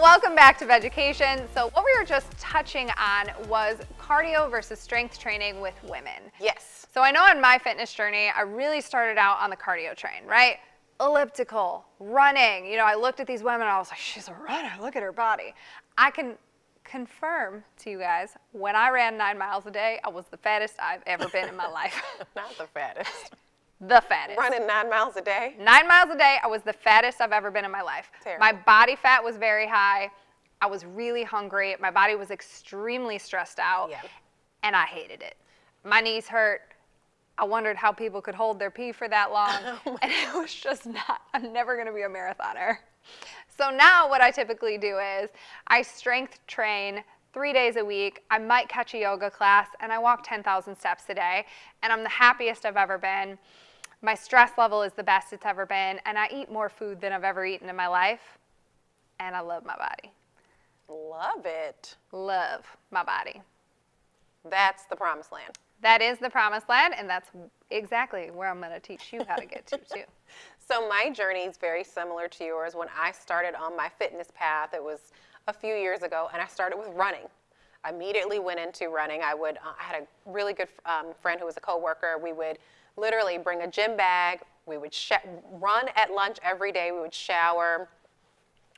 Welcome back to Vegucation. So what we were just touching on was cardio versus strength training with women. Yes. So I know on my fitness journey, I really started out on the cardio train, right? Elliptical, running. You know, I looked at these women and I was like, she's a runner, look at her body. I can confirm to you guys, when I ran 9 miles a day, I was the fattest I've ever been in my life. Not the fattest. The fattest. Running 9 miles a day? 9 miles a day, I was the fattest I've ever been in my life. Terrible. My body fat was very high. I was really hungry. My body was extremely stressed out. Yeah. And I hated it. My knees hurt. I wondered how people could hold their pee for that long. And it was just not, I'm never going to be a marathoner. So now what I typically do is I strength train 3 days a week. I might catch a yoga class, and I walk 10,000 steps a day. And I'm the happiest I've ever been. My stress level is the best it's ever been, and I eat more food than I've ever eaten in my life, and I love my body. Love it. Love my body. That's the promised land. That is the promised land, and that's exactly where I'm going to teach you how to get to, too. So my journey is very similar to yours. When I started on my fitness path, it was a few years ago, and I started with running. I immediately went into running. I had a really good friend who was a coworker. We would literally bring a gym bag. We would run at lunch every day. We would shower.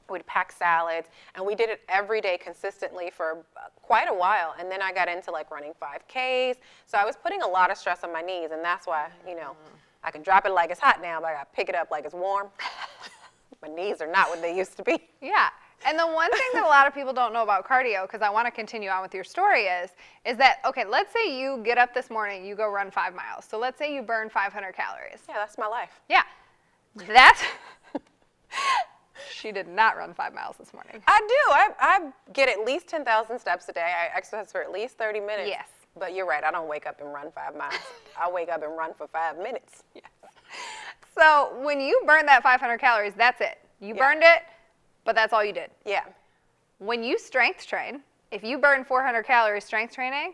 We'd pack salads, and we did it every day consistently for quite a while. And then I got into like running 5Ks. So I was putting a lot of stress on my knees, and that's why, you know, I can drop it like it's hot now, but I got to pick it up like it's warm. My knees are not what they used to be. Yeah. And the one thing that a lot of people don't know about cardio, because I want to continue on with your story, is that, okay, let's say you get up this morning, you go run 5 miles. So let's say you burn 500 calories. Yeah, that's my life. Yeah. That's... She did not run 5 miles this morning. I do. I get at least 10,000 steps a day. I exercise for at least 30 minutes. Yes. But you're right. I don't wake up and run 5 miles. I wake up and run for 5 minutes. Yes. So when you burn that 500 calories, that's it. You burned it, but that's all you did. Yeah. When you strength train, if you burn 400 calories strength training,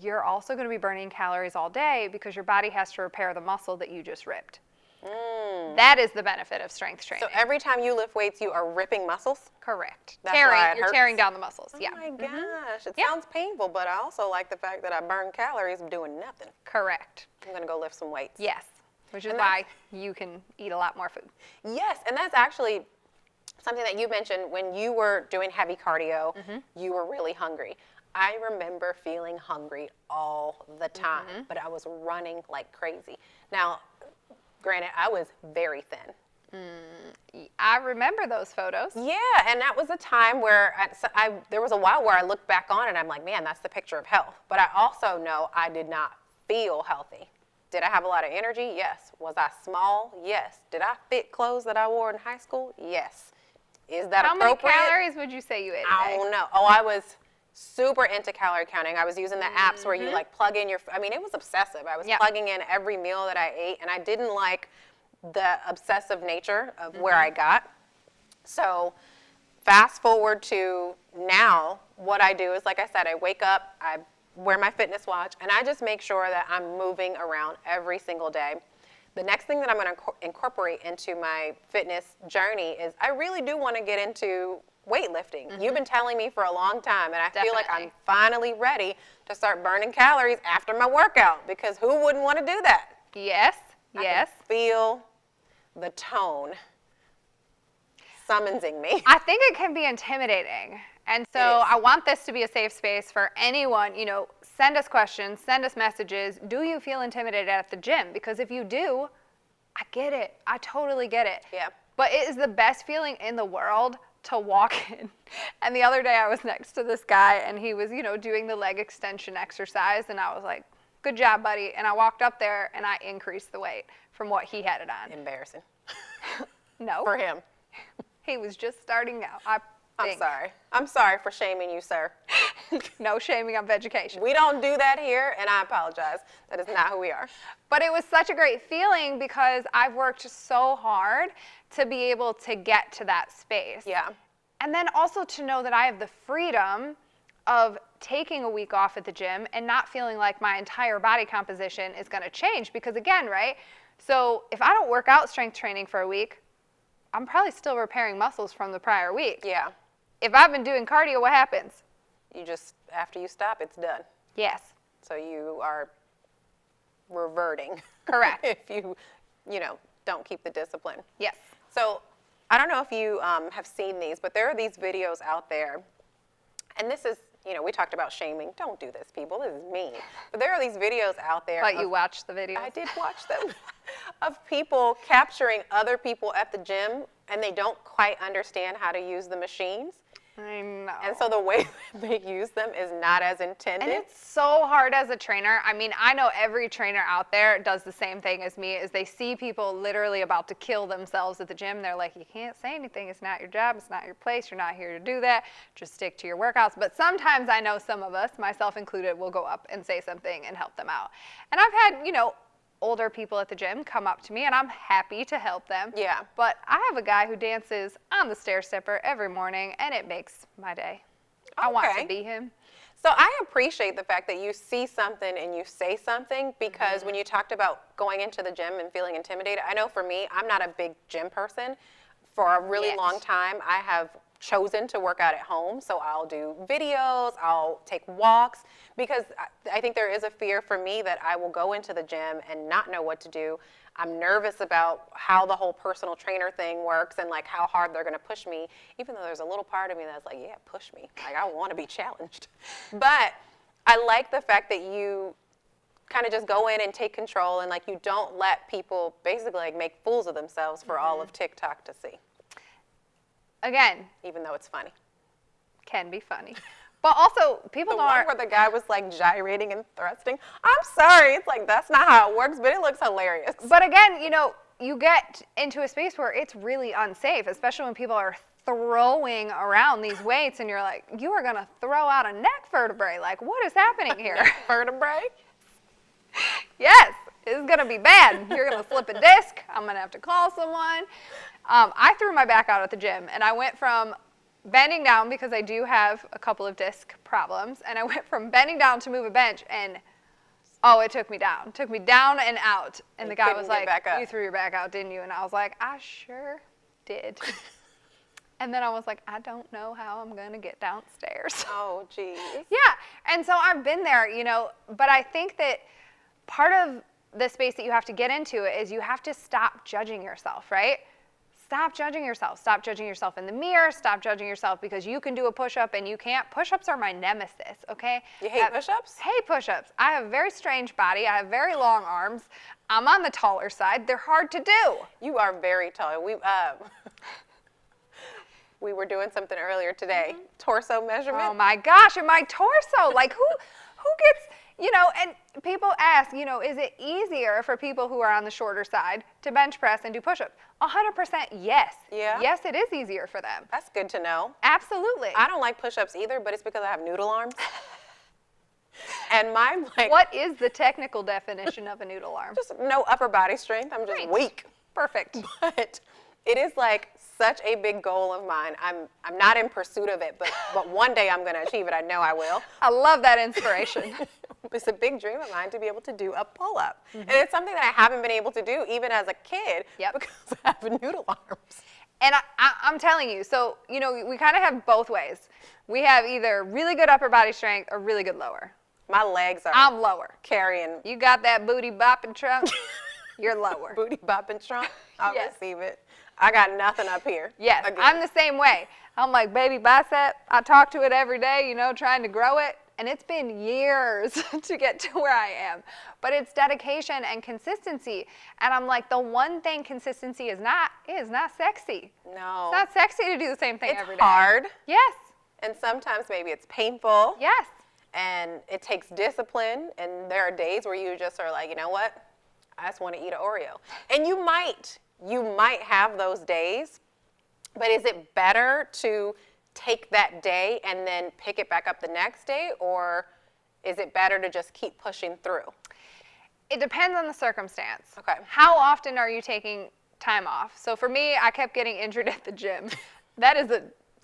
you're also going to be burning calories all day because your body has to repair the muscle that you just ripped. That is the benefit of strength training. So every time you lift weights, you are ripping muscles? Correct. That's why it you're hurts? tearing down the muscles. Oh yeah. my gosh. It Yeah. sounds painful, but I also like the fact that I burn calories doing nothing. Correct. I'm going to go lift some weights. Yes. Which is And why you can eat a lot more food. Yes, and that's actually something that you mentioned when you were doing heavy cardio, you were really hungry. I remember feeling hungry all the time, but I was running like crazy. Now, granted, I was very thin. I remember those photos. Yeah, and that was a time where there was a while where I looked back on it and I'm like, man, that's the picture of health. But I also know I did not feel healthy. Did I have a lot of energy? Yes. Was I small? Yes. Did I fit clothes that I wore in high school? Yes. Is that appropriate? How many calories would you say you ate a I day? don't know. Oh, I was super into calorie counting. I was using the apps where you like plug in I mean, it was obsessive. I was plugging in every meal that I ate, and I didn't like the obsessive nature of where I got. So fast forward to now, what I do is, like I said, I wake up, I wear my fitness watch, and I just make sure that I'm moving around every single day. The next thing that I'm going to incorporate into my fitness journey is I really do want to get into weightlifting. You've been telling me for a long time, and I feel like I'm finally ready to start burning calories after my workout, because who wouldn't want to do that? Yes. I Yes. can feel the tone summoning me. I think it can be intimidating. And so I want this to be a safe space for anyone, you know, send us questions, send us messages. Do you feel intimidated at the gym? Because if you do, I get it. I totally get it. Yeah. But it is the best feeling in the world to walk in. And the other day I was next to this guy and he was, you know, doing the leg extension exercise, and I was like, good job, buddy. And I walked up there and I increased the weight from what he had it on. Embarrassing. No. For him. He was just starting out. I'm sorry. I'm sorry for shaming you, sir. No shaming on Vegucation. We don't do that here, and I apologize. That is not who we are. But it was such a great feeling because I've worked so hard to be able to get to that space. Yeah. And then also to know that I have the freedom of taking a week off at the gym and not feeling like my entire body composition is going to change. Because again, right? So if I don't work out strength training for a week, I'm probably still repairing muscles from the prior week. Yeah. if I've been doing cardio, what happens? You just, after you stop, it's done. Yes. So you are reverting. Correct. If you know, don't keep the discipline. Yes. So I don't know if you have seen these, but there are these videos out there, and this is, you know, we talked about shaming. Don't do this, people. This is mean. But there are these videos out there. But you watched the video. I did watch them of people capturing other people at the gym, and they don't quite understand how to use the machines. I know. And so the way they use them is not as intended. And it's so hard as a trainer. I mean, I know every trainer out there does the same thing as me, is they see people literally about to kill themselves at the gym. They're like, you can't say anything. It's not your job. It's not your place. You're not here to do that. Just stick to your workouts. But sometimes I know some of us, myself included, will go up and say something and help them out. And I've had, you know, older people at the gym come up to me, and I'm happy to help them. Yeah. But I have a guy who dances on the stair stepper every morning, and it makes my day. I want Okay. to be him. So I appreciate the fact that you see something and you say something, because when you talked about going into the gym and feeling intimidated, I know for me, I'm not a big gym person. For a really Yes. long time, I have chosen to work out at home. So I'll do videos, I'll take walks, because I think there is a fear for me that I will go into the gym and not know what to do. I'm nervous about how the whole personal trainer thing works and like how hard they're going to push me, even though there's a little part of me that's like, yeah, push me. Like, I want to be challenged. But I like the fact that you kind of just go in and take control, and like you don't let people basically like make fools of themselves for all of TikTok to see, Again, even though it's funny. can be funny. But also, people The don't one where the guy was like gyrating and thrusting. I'm sorry, it's like that's not how it works, but it looks hilarious. But again, you know, you get into a space where it's really unsafe, especially when people are throwing around these weights and you're like, you are going to throw out a neck vertebrae. Like, what is happening here? Vertebrae? Yes, it's going to be bad. You're going to slip a disc. I'm going to have to call someone. I threw my back out at the gym, and I went from bending down, because I do have a couple of disc problems, and I went from bending down to move a bench, and oh, it took me down. It took me down and out. And the guy was couldn't get like, back up. you threw your back out, didn't you? And I was like, I sure did. And then I was like, I don't know how I'm going to get downstairs. Oh, geez. Yeah, and so I've been there, you know, but I think that part of the space that you have to get into is you have to stop judging yourself, right? Stop judging yourself. Stop judging yourself in the mirror. Stop judging yourself because you can do a push-up and you can't. Push-ups are my nemesis, okay? You hate push-ups? Hate push-ups. I have a very strange body. I have very long arms. I'm on the taller side. They're hard to do. You are very tall. We were doing something earlier today. Torso measurement. Oh my gosh, and my torso. Like who gets, you know, and people ask, you know, is it easier for people who are on the shorter side to bench press and do push-ups? 100% yes. Yeah? Yes, it is easier for them. That's good to know. Absolutely. I don't like push-ups either, but it's because I have noodle arms. And mine, like, What is the technical definition of a noodle arm? just no upper body strength. I'm just Great. weak. Perfect. But it is like such a big goal of mine. I'm not in pursuit of it, but one day I'm going to achieve it. I know I will. I love that inspiration. It's a big dream of mine to be able to do a pull-up. And it's something that I haven't been able to do even as a kid Yep. because I have noodle arms. And I'm telling you, so, you know, we kind of have both ways. We have either really good upper body strength or really good lower. My legs are I'm lower. carrying You got that booty bopping trunk, you're lower. booty bopping trunk. I'll Yes. receive it. I got nothing up here. Yes, Again. I'm the same way. I'm like, baby bicep. I talk to it every day, you know, trying to grow it. And it's been years to get to where I am. But it's dedication and consistency. And I'm like, the one thing consistency is not sexy. No. It's not sexy to do the same thing It's every day. hard. Yes. And sometimes maybe it's painful. Yes. And it takes discipline. And there are days where you just are like, you know what? I just want to eat an Oreo. And you might have those days. But is it better to take that day and then pick it back up the next day? Or is it better to just keep pushing through? It depends on the circumstance. Okay. How often are you taking time off? So for me, I kept getting injured at the gym. That is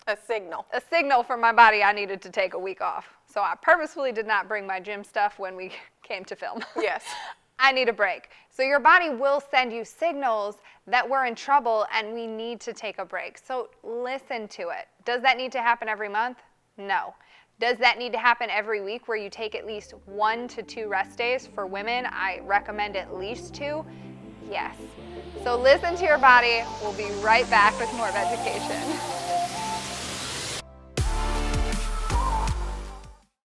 A signal. a signal from my body I needed to take a week off. So I purposefully did not bring my gym stuff when we came to film. Yes. I need a break. So your body will send you signals that we're in trouble and we need to take a break. So listen to it. Does that need to happen every month? No. Does that need to happen every week where you take at least 1 to 2 rest days? For women, I recommend at least 2. Yes. So listen to your body. We'll be right back with more of education.